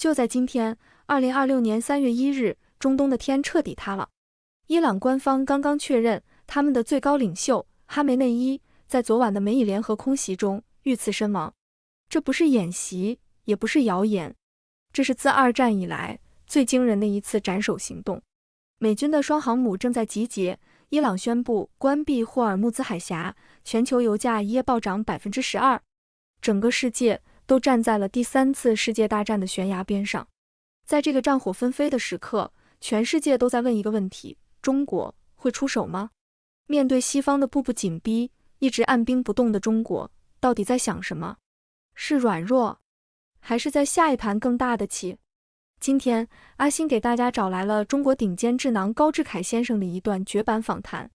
就在今天，2026年3月1日，中东的天彻底塌了。伊朗官方刚刚确认，他们的最高领袖哈梅内伊在昨晚的美以联合空袭中遇刺身亡。这不是演习，也不是谣言，这是自2战以来最惊人的一次斩首行动。美军的双航母正在集结，伊朗宣布关闭霍尔木兹海峡，全球油价一夜暴涨 12%， 整个世界都站在了第3次世界大战的悬崖边上。在这个战火纷飞的时刻，全世界都在问一个问题：中国会出手吗？面对西方的步步紧逼，一直按兵不动的中国，到底在想什么？是软弱，还是在下一盘更大的棋？今天阿星给大家找来了中国顶尖智囊高志凯先生的一段绝版访谈，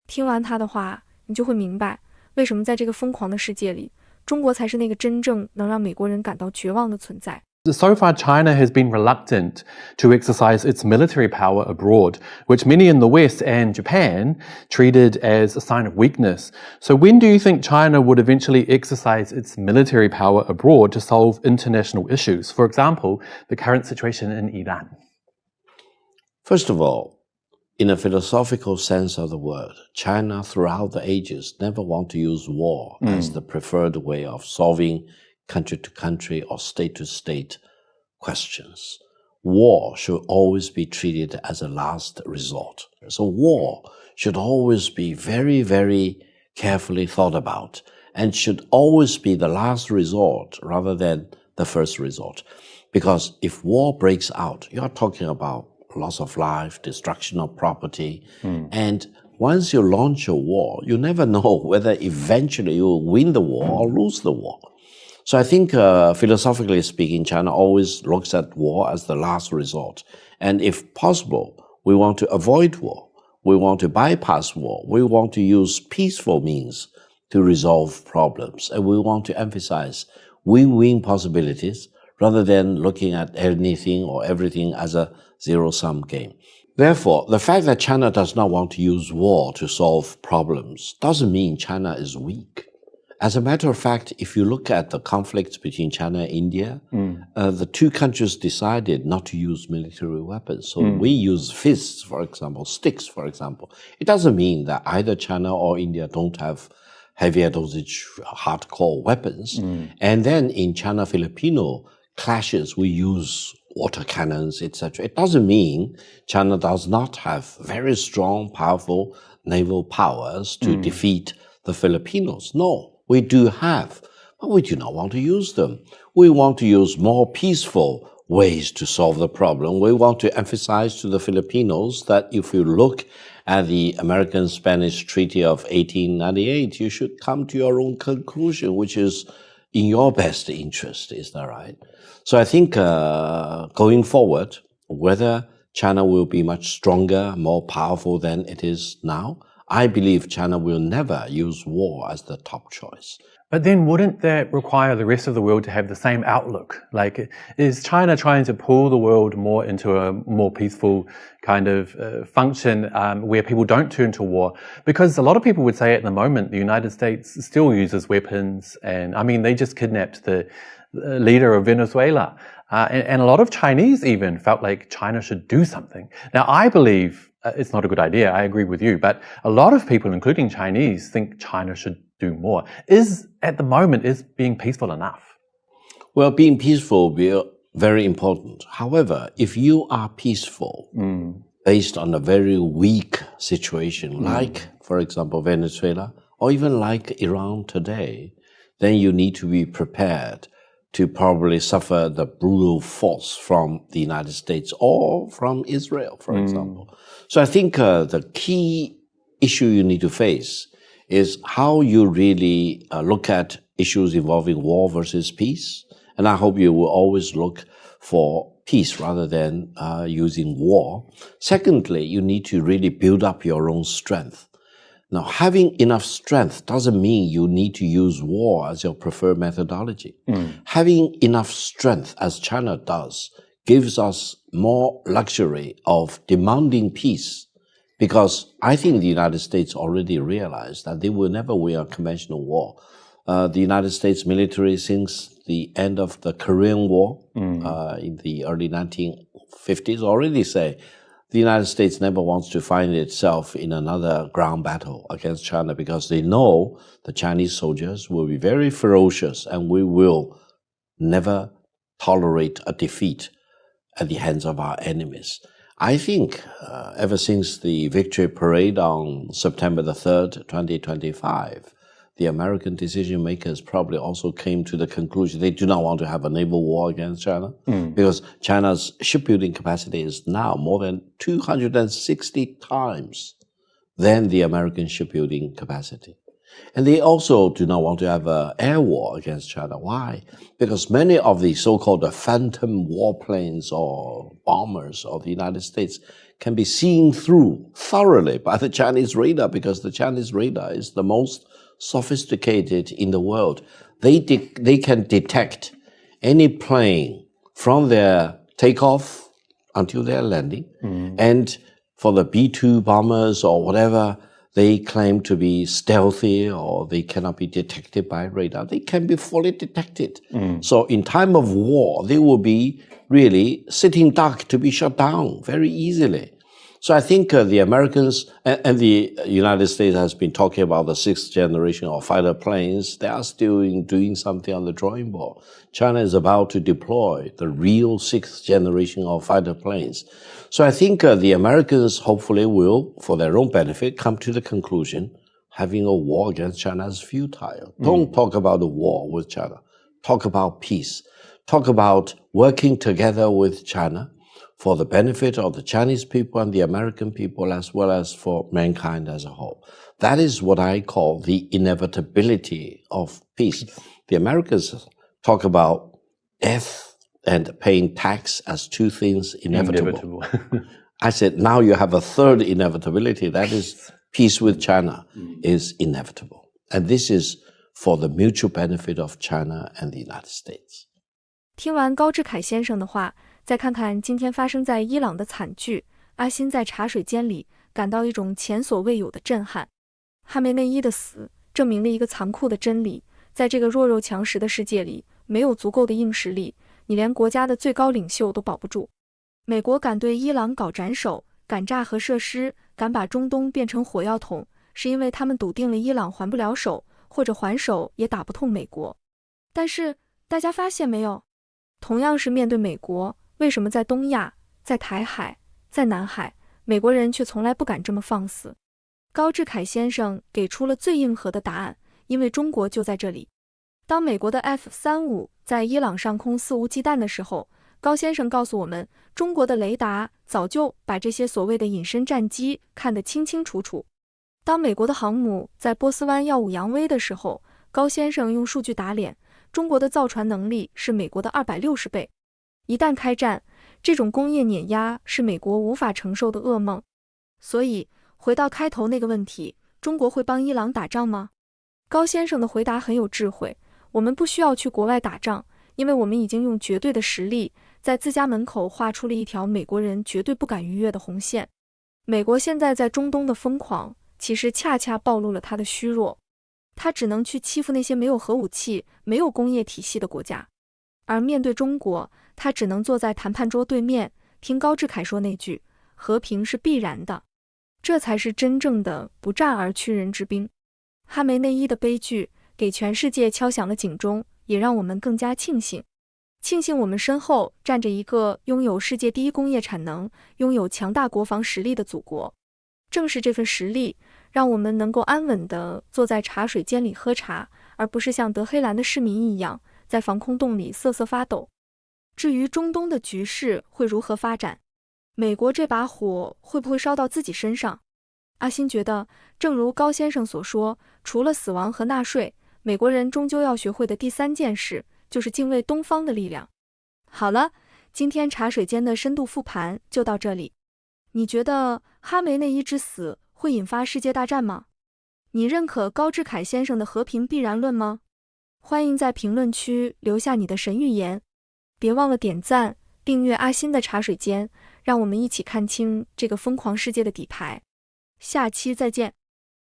听完他的话，你就会明白为什么在这个疯狂的世界里，中国才是那个真正能让美国人感到绝望的存在。So far, China has been reluctant to exercise its military power abroad, which many in the West and Japan treated as a sign of weakness. So when do you think China would eventually exercise its military power abroad to solve international issues? For example, the current situation in Iran. First of all, in a philosophical sense of the word, China throughout the ages never want to use war as the preferred way of solving country-to-country or state-to-state questions. War should always be treated as a last resort. So war should always be very, very carefully thought about and should always be the last resort rather than the first resort. Because if war breaks out, you are talking about loss of life, destruction of property, and once you launch a war, you never know whether eventually you will win the war or lose the war. So I think, philosophically speaking, China always looks at war as the last resort. And if possible, we want to avoid war. We want to bypass war. We want to use peaceful means to resolve problems. And we want to emphasize win-win possibilities rather than looking at anything or everything as a zero-sum game. Therefore, the fact that China does not want to use war to solve problems doesn't mean China is weak. As a matter of fact, if you look at the conflict between China and India, the two countries decided not to use military weapons. So we use fists, for example, sticks, for example. It doesn't mean that either China or India don't have heavier dosage hardcore weapons. And then in China-Filipino clashes, we use water cannons, etc. It doesn't mean China does not have very strong, powerful naval powers to defeat the Filipinos. No. We do have, but we do not want to use them. We want to use more peaceful ways to solve the problem. We want to emphasize to the Filipinos that if you look at the American-Spanish Treaty of 1898, you should come to your own conclusion, which is in your best interest. Is that right? So I think going forward, whether China will be much stronger, more powerful than it is now, I believe China will never use war as the top choice. But then wouldn't that require the rest of the world to have the same outlook? Like, is China trying to pull the world more into a more peaceful kind of function where people don't turn to war? Because a lot of people would say at the moment the United States still uses weapons, and I mean, they just kidnapped the leader of Venezuela. And a lot of Chinese even felt like China should do something. Now, I believe it's not a good idea. I agree with you. But a lot of people, including Chinese, think China should do more. At the moment, is being peaceful enough? Well, being peaceful will be very important. However, if you are peaceful based on a very weak situation, like, for example, Venezuela, or even like Iran today, then you need to be prepared to probably suffer the brutal force from the United States or from Israel, for example. So I think the key issue you need to face is how you really look at issues involving war versus peace. And I hope you will always look for peace rather than using war. Secondly, you need to really build up your own strength. Now, having enough strength doesn't mean you need to use war as your preferred methodology. Having enough strength, as China does, gives us more luxury of demanding peace, because I think the United States already realized that they will never win a conventional war. The United States military, since the end of the Korean War in the early 1950s already say the United States never wants to find itself in another ground battle against China because they know the Chinese soldiers will be very ferocious and we will never tolerate a defeat at the hands of our enemies. I think ever since the victory parade on September the 3rd, 2025, the American decision makers probably also came to the conclusion they do not want to have a naval war against China because China's shipbuilding capacity is now more than 260 times than the American shipbuilding capacity. And they also do not want to have an air war against China. Why? Because many of the so-called phantom warplanes or bombers of the United States can be seen through thoroughly by the Chinese radar because the Chinese radar is the most sophisticated in the world. They can detect any plane from their takeoff until their landing. And for the B-2 bombers or whatever, they claim to be stealthy or they cannot be detected by radar. They can be fully detected. So in time of war, they will be really sitting duck to be shot down very easily. So I think the Americans and the United States has been talking about the sixth generation of fighter planes. They are still doing something on the drawing board. China is about to deploy the real sixth generation of fighter planes. So I think the Americans hopefully will, for their own benefit, come to the conclusion having a war against China is futile. Don't talk about a war with China. Talk about peace. Talk about working together with China for the benefit of the Chinese people and the American people as well as for mankind as a whole. That is what I call the inevitability of peace. The Americans talk about death and paying tax as two things inevitable. I said, now you have a third inevitability. That is peace with China is inevitable. And this is for the mutual benefit of China and the United States. 听完高志凯先生的话，再看看今天发生在伊朗的惨剧，阿辛在茶水间里感到一种前所未有的震撼。哈梅内伊的死证明了一个残酷的真理，在这个弱肉强食的世界里，没有足够的硬实力，你连国家的最高领袖都保不住。美国敢对伊朗搞斩首，敢炸核设施，敢把中东变成火药桶，是因为他们笃定了伊朗还不了手，或者还手也打不痛美国。但是大家发现没有，同样是面对美国，为什么在东亚、在台海、在南海，美国人却从来不敢这么放肆？高志凯先生给出了最硬核的答案，因为中国就在这里。当美国的 F-35在伊朗上空肆无忌惮的时候，高先生告诉我们，中国的雷达早就把这些所谓的隐身战机看得清清楚楚。当美国的航母在波斯湾耀武扬威的时候，高先生用数据打脸，中国的造船能力是美国的260倍。一旦开战，这种工业碾压是美国无法承受的噩梦。所以，回到开头那个问题，中国会帮伊朗打仗吗？高先生的回答很有智慧，我们不需要去国外打仗，因为我们已经用绝对的实力，在自家门口画出了一条美国人绝对不敢逾越的红线。美国现在在中东的疯狂，其实恰恰暴露了他的虚弱。他只能去欺负那些没有核武器、没有工业体系的国家。而面对中国，他只能坐在谈判桌对面，听高志凯说那句“和平是必然的”，这才是真正的不战而屈人之兵。哈梅内伊的悲剧给全世界敲响了警钟，也让我们更加庆幸我们身后站着一个拥有世界第一工业产能、拥有强大国防实力的祖国。正是这份实力，让我们能够安稳地坐在茶水间里喝茶，而不是像德黑兰的市民一样在防空洞里瑟瑟发抖。至于中东的局势会如何发展，美国这把火会不会烧到自己身上？阿辛觉得，正如高先生所说，除了死亡和纳税，美国人终究要学会的第三件事，就是敬畏东方的力量。好了，今天茶水间的深度复盘就到这里。你觉得哈梅内伊之死会引发世界大战吗？你认可高志凯先生的和平必然论吗？欢迎在评论区留下你的神预言。别忘了点赞、订阅阿辛的茶水间，让我们一起看清这个疯狂世界的底牌。下期再见。